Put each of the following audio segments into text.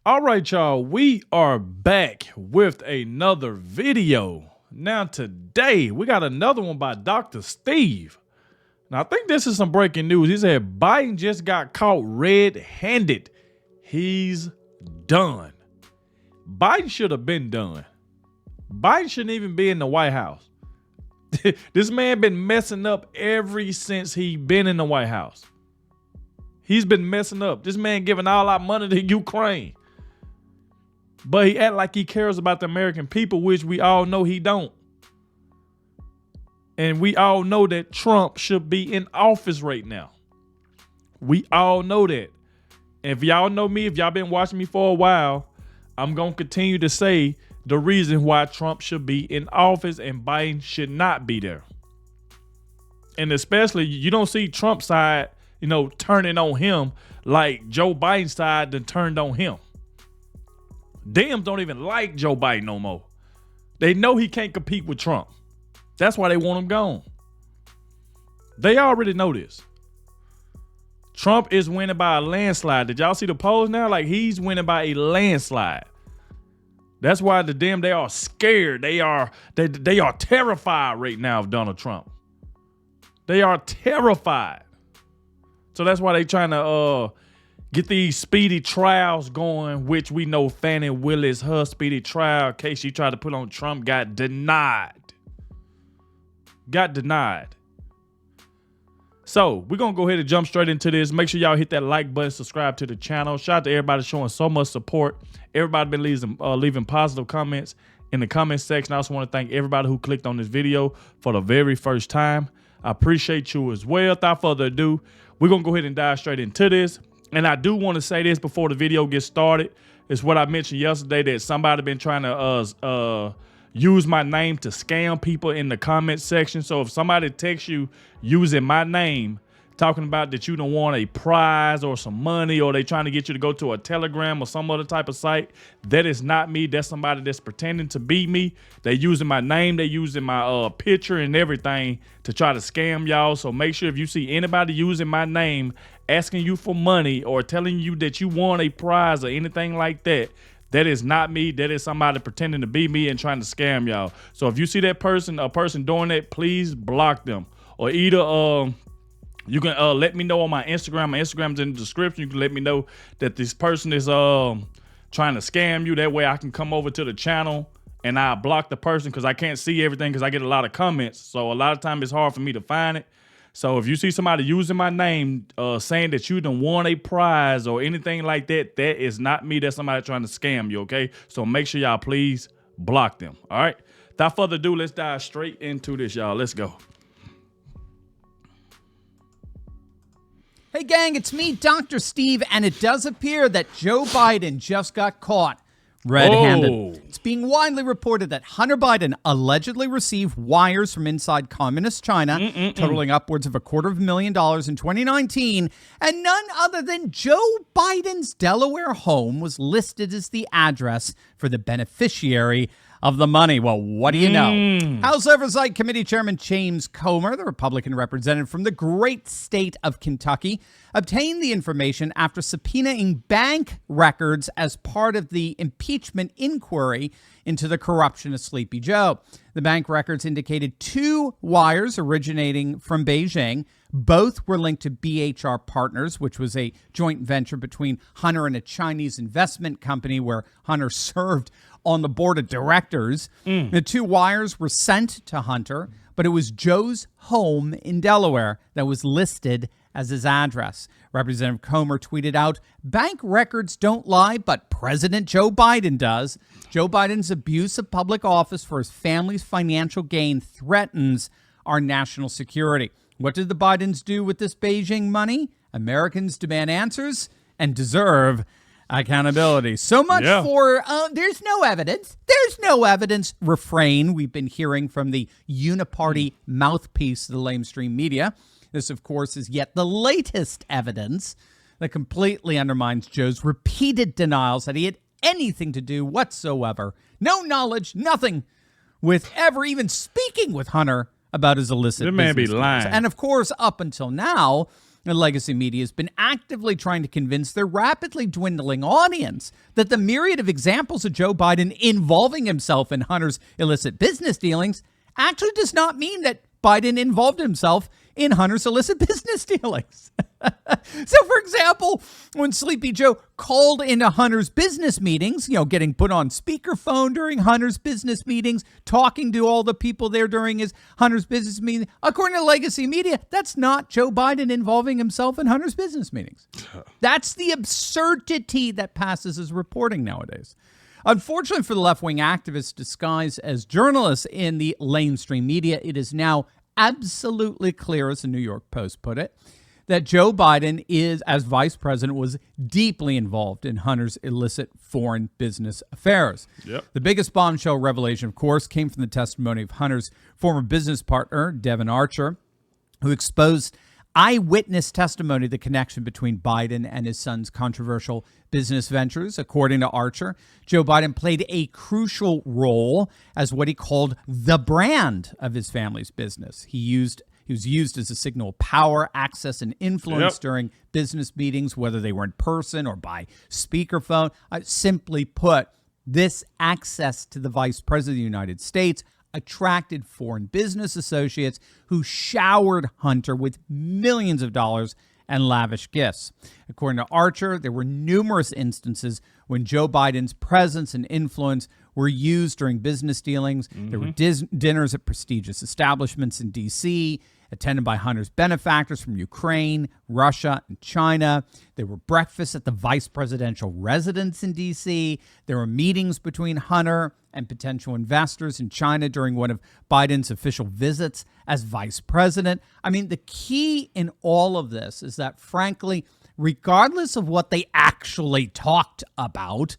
All right, y'all, we are back with another video. Now today, we got another one by Dr. Steve. Now, I think this is some breaking news. He said Biden just got caught red-handed. He's done. Biden should have been done. Biden shouldn't even be in the White House. This man been messing up ever since he been in the White House. He's been messing up. This man giving all our money to Ukraine. But he act like he cares about the American people, which we all know he don't. And we all know that Trump should be in office right now. We all know that. And if y'all know me, if y'all been watching me for a while, I'm going to continue to say the reason why Trump should be in office and Biden should not be there. And especially, you don't see Trump's side, turning on him like Joe Biden's side then turned on him. DEMS don't even like Joe Biden no more. They know he can't compete with Trump. That's why they want him gone. They already know this. Trump is winning by a landslide. Did y'all see the polls now? Like, he's winning by a landslide. That's why the Dems, they are scared. They are terrified right now of Donald Trump. They are terrified. So that's why they trying to get these speedy trials going, which we know Fannie Willis, her speedy trial case she tried to put on Trump got denied. So we're going to go ahead and jump straight into this. Make sure y'all hit that like button, subscribe to the channel. Shout out to everybody showing so much support. Everybody been leaving positive comments in the comment section. I also want to thank everybody who clicked on this video for the very first time. I appreciate you as well. Without further ado, we're going to go ahead and dive straight into this. And I do want to say this before the video gets started. It's what I mentioned yesterday, that somebody been trying to use my name to scam people in the comment section. So if somebody texts you using my name, talking about that you don't want a prize or some money, or they trying to get you to go to a Telegram or some other type of site, that is not me. That's somebody that's pretending to be me. They using my name, they using my picture and everything to try to scam y'all. So make sure if you see anybody using my name, asking you for money or telling you that you want a prize or anything like that, that is not me. That is somebody pretending to be me and trying to scam y'all. So if you see that person, a person doing that, please block them. Or either you can let me know on my Instagram. My Instagram's in the description. You can let me know that this person is trying to scam you. That way I can come over to the channel and I block the person, because I can't see everything because I get a lot of comments. So a lot of time it's hard for me to find it. So if you see somebody using my name, saying that you don't want a prize or anything like that, that is not me. That's somebody trying to scam you, okay? So make sure y'all please block them, all right? Without further ado, let's dive straight into this, y'all. Let's go. Hey, gang, it's me, Dr. Steve, and it does appear that Joe Biden just got caught red-handed. Oh. It's being widely reported that Hunter Biden allegedly received wires from inside communist China, totaling upwards of $250,000 in 2019, and none other than Joe Biden's Delaware home was listed as the address for the beneficiary of the money. Well, what do you know? House Oversight Committee Chairman James Comer, the Republican representative from the great state of Kentucky, obtained the information after subpoenaing bank records as part of the impeachment inquiry into the corruption of Sleepy Joe. The bank records indicated 2 wires originating from Beijing. Both were linked to BHR Partners, which was a joint venture between Hunter and a Chinese investment company where Hunter served on the board of directors. The 2 wires were sent to Hunter, but it was Joe's home in Delaware that was listed as his address. Representative Comer tweeted out, "Bank records don't lie, but President Joe Biden does. Joe Biden's abuse of public office for his family's financial gain threatens our national security." What did the Bidens do with this Beijing money? Americans demand answers and deserve accountability. So much for there's no evidence. There's no evidence refrain we've been hearing from the uniparty mouthpiece of the lamestream media. This, of course, is yet the latest evidence that completely undermines Joe's repeated denials that he had anything to do whatsoever, no knowledge, nothing, with ever even speaking with Hunter about his illicit business. Man be lying. And of course, up until now, And legacy media has been actively trying to convince their rapidly dwindling audience that the myriad of examples of Joe Biden involving himself in Hunter's illicit business dealings actually does not mean that Biden involved himself in Hunter's illicit business dealings. So, for example, when Sleepy Joe called into Hunter's business meetings, getting put on speakerphone during Hunter's business meetings, talking to all the people there during his Hunter's business meeting, according to legacy media, that's not Joe Biden involving himself in Hunter's business meetings. That's the absurdity that passes as reporting nowadays. Unfortunately for the left-wing activists disguised as journalists in the mainstream media, it is now absolutely clear, as the New York Post put it, that Joe Biden is, as vice president, was deeply involved in Hunter's illicit foreign business affairs. Yep. The biggest bombshell revelation, of course, came from the testimony of Hunter's former business partner, Devon Archer, who exposed eyewitness testimony of the connection between Biden and his son's controversial business ventures. According to Archer, Joe Biden played a crucial role as what he called the brand of his family's business. He was used as a signal of power, access, and influence during business meetings, whether they were in person or by speakerphone. Simply put, this access to the vice president of the United States attracted foreign business associates who showered Hunter with millions of dollars and lavish gifts. According to Archer, there were numerous instances when Joe Biden's presence and influence were used during business dealings. There were dinners at prestigious establishments in D.C., attended by Hunter's benefactors from Ukraine, Russia, and China. There were breakfasts at the vice presidential residence in D.C. There were meetings between Hunter and potential investors in China during one of Biden's official visits as vice president. I mean, the key in all of this is that, frankly, regardless of what they actually talked about,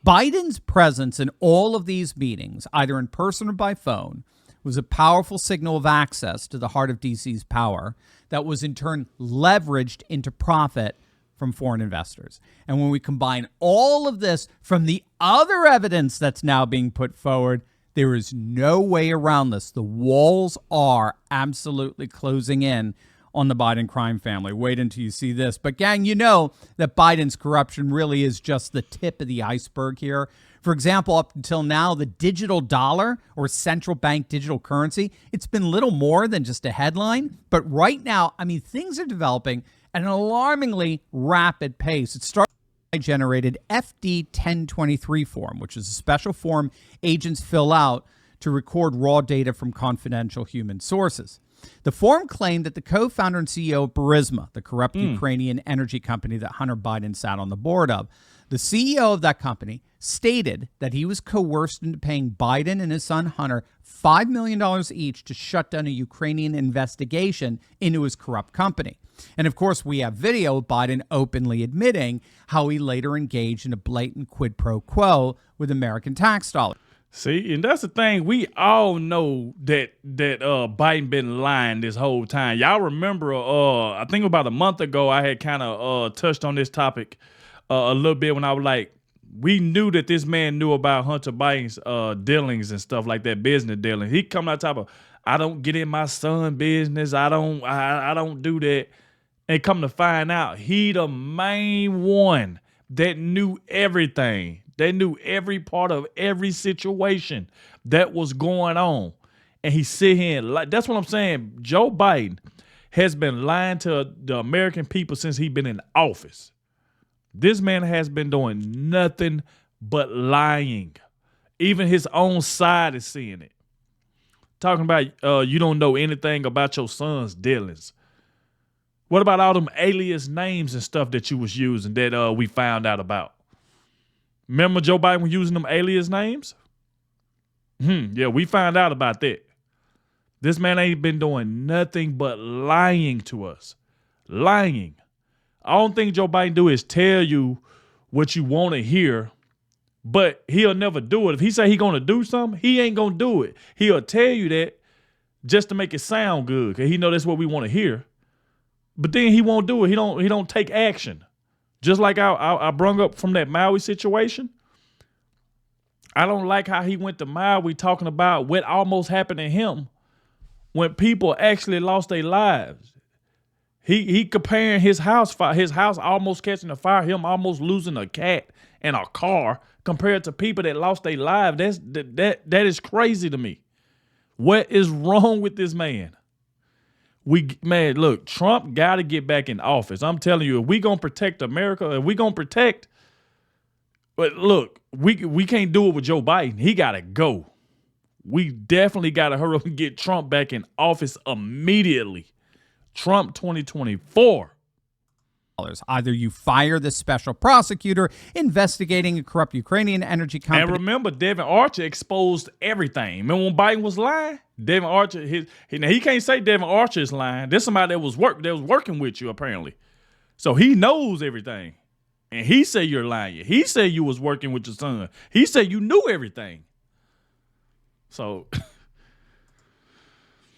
Biden's presence in all of these meetings, either in person or by phone, was a powerful signal of access to the heart of DC's power that was in turn leveraged into profit from foreign investors. And when we combine all of this from the other evidence that's now being put forward, there is no way around this. The walls are absolutely closing in on the Biden crime family. Wait until you see this. But gang, you know that Biden's corruption really is just the tip of the iceberg here. For example, up until now, the digital dollar, or central bank digital currency, it's been little more than just a headline. But right now, I mean, things are developing at an alarmingly rapid pace. It started with a generated FD 1023 form, which is a special form agents fill out to record raw data from confidential human sources. The form claimed that the co-founder and CEO of Burisma, the corrupt Ukrainian energy company that Hunter Biden sat on the board of, the CEO of that company stated that he was coerced into paying Biden and his son Hunter $5 million each to shut down a Ukrainian investigation into his corrupt company. And of course, we have video of Biden openly admitting how he later engaged in a blatant quid pro quo with American tax dollars. See, and that's the thing. We all know that Biden been lying this whole time. Y'all remember, I think about a month ago, I had kind of touched on this topic a little bit when I was like, we knew that this man knew about Hunter Biden's dealings and stuff like that, business dealings. He come out top of, I don't get in my son business. I don't do that. And come to find out, he the main one that knew everything. They knew every part of every situation that was going on. And he sit here and lie. That's what I'm saying. Joe Biden has been lying to the American people since he's been in office. This man has been doing nothing but lying. Even his own side is seeing it. Talking about you don't know anything about your son's dealings. What about all them alias names and stuff that you was using that we found out about? Remember Joe Biden was using them alias names? Yeah, we found out about that. This man ain't been doing nothing but lying to us. Lying. I don't think Joe Biden do is tell you what you want to hear, but he'll never do it. If he say he gonna do something, he ain't gonna do it. He'll tell you that just to make it sound good, because he know that's what we want to hear. But then he won't do it. He don't take action. Just like I brung up from that Maui situation. I don't like how he went to Maui talking about what almost happened to him when people actually lost their lives. He comparing his house almost catching a fire, him almost losing a cat and a car compared to people that lost their lives. That is crazy to me. What is wrong with this man? Look, Trump got to get back in office. I'm telling you, if we gonna protect America, if we gonna protect, but look, we can't do it with Joe Biden. He got to go. We definitely got to hurry up and get Trump back in office immediately. Trump 2024. Either you fire the special prosecutor investigating a corrupt Ukrainian energy company. And remember, Devin Archer exposed everything. Remember when Biden was lying? Devin Archer, he can't say Devin Archer is lying. There's somebody that was working with you apparently, so he knows everything. And he said you're lying. He said you was working with your son. He said you knew everything. So.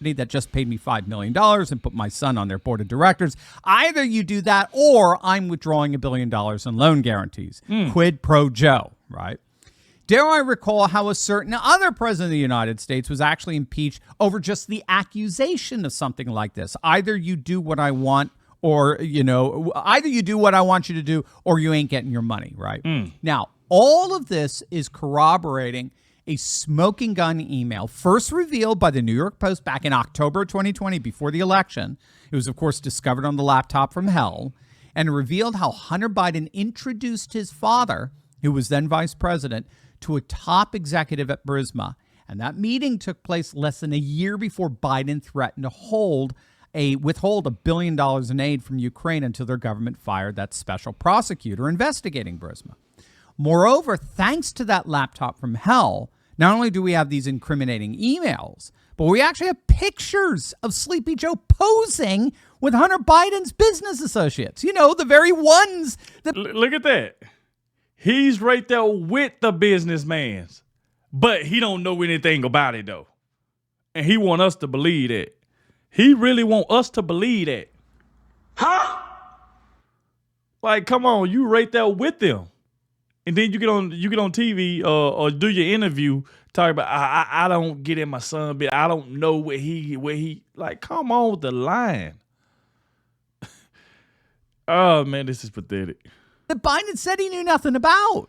That just paid me $5 million and put my son on their board of directors. Either you do that or I'm withdrawing $1 billion in loan guarantees. Quid pro Joe, right? Dare I recall how a certain other president of the United States was actually impeached over just the accusation of something like this. Either you do what I want or, either you do what I want you to do or you ain't getting your money, right? Now, all of this is corroborating a smoking gun email first revealed by the New York Post back in October 2020 before the election. It was, of course, discovered on the laptop from hell and revealed how Hunter Biden introduced his father, who was then vice president, to a top executive at Burisma. And that meeting took place less than a year before Biden threatened to withhold $1 billion in aid from Ukraine until their government fired that special prosecutor investigating Burisma. Moreover, thanks to that laptop from hell, not only do we have these incriminating emails, but we actually have pictures of Sleepy Joe posing with Hunter Biden's business associates. The very ones that... Look at that. He's right there with the businessmans, but he don't know anything about it, though. And he want us to believe that. He really want us to believe that. Huh? Like, come on, you right there with them. And then you get on TV or do your interview talking about I don't get in my son bit. I don't know where he like, come on with the line. Oh man, this is pathetic. That Biden said he knew nothing about.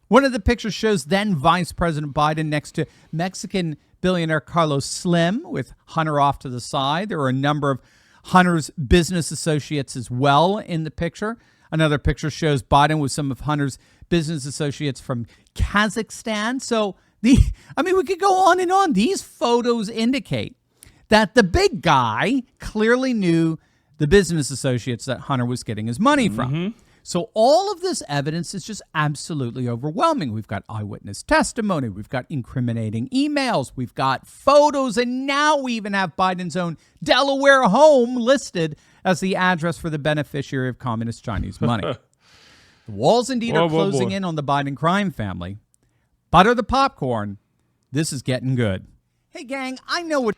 One of the pictures shows then Vice President Biden next to Mexican billionaire Carlos Slim with Hunter off to the side. There are a number of Hunter's business associates as well in the picture. Another picture shows Biden with some of Hunter's business associates from Kazakhstan. So we could go on and on. These photos indicate that the big guy clearly knew the business associates that Hunter was getting his money from. Mm-hmm. So all of this evidence is just absolutely overwhelming. We've got eyewitness testimony. We've got incriminating emails. We've got photos. And now we even have Biden's own Delaware home listed as the address for the beneficiary of communist Chinese money. The walls indeed are closing in on the Biden crime family. Butter the popcorn. This is getting good. Hey, gang, I know what...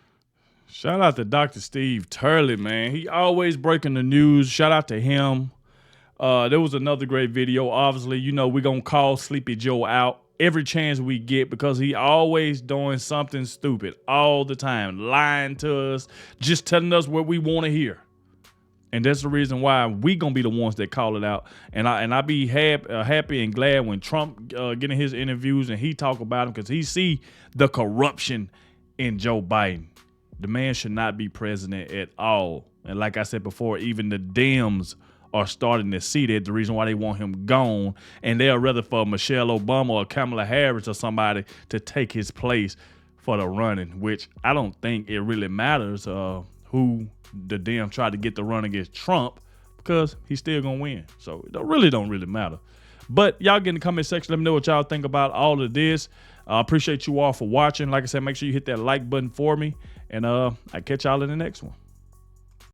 Shout out to Dr. Steve Turley, man. He always breaking the news. Shout out to him. There was another great video. Obviously, we're going to call Sleepy Joe out every chance we get because he always doing something stupid all the time, lying to us, just telling us what we want to hear. And that's the reason why we going to be the ones that call it out. And I be happy and glad when Trump getting his interviews and he talk about him because he see the corruption in Joe Biden. The man should not be president at all. And like I said before, even the DEMS are starting to see that, the reason why they want him gone, and they're rather for Michelle Obama or Kamala Harris or somebody to take his place for the running, which I don't think it really matters who the Dem tried to get the run against Trump because he's still gonna win. So it don't really matter. But y'all get in the comment section. Let me know what y'all think about all of this. I appreciate you all for watching. Like I said, make sure you hit that like button for me, and I catch y'all in the next one.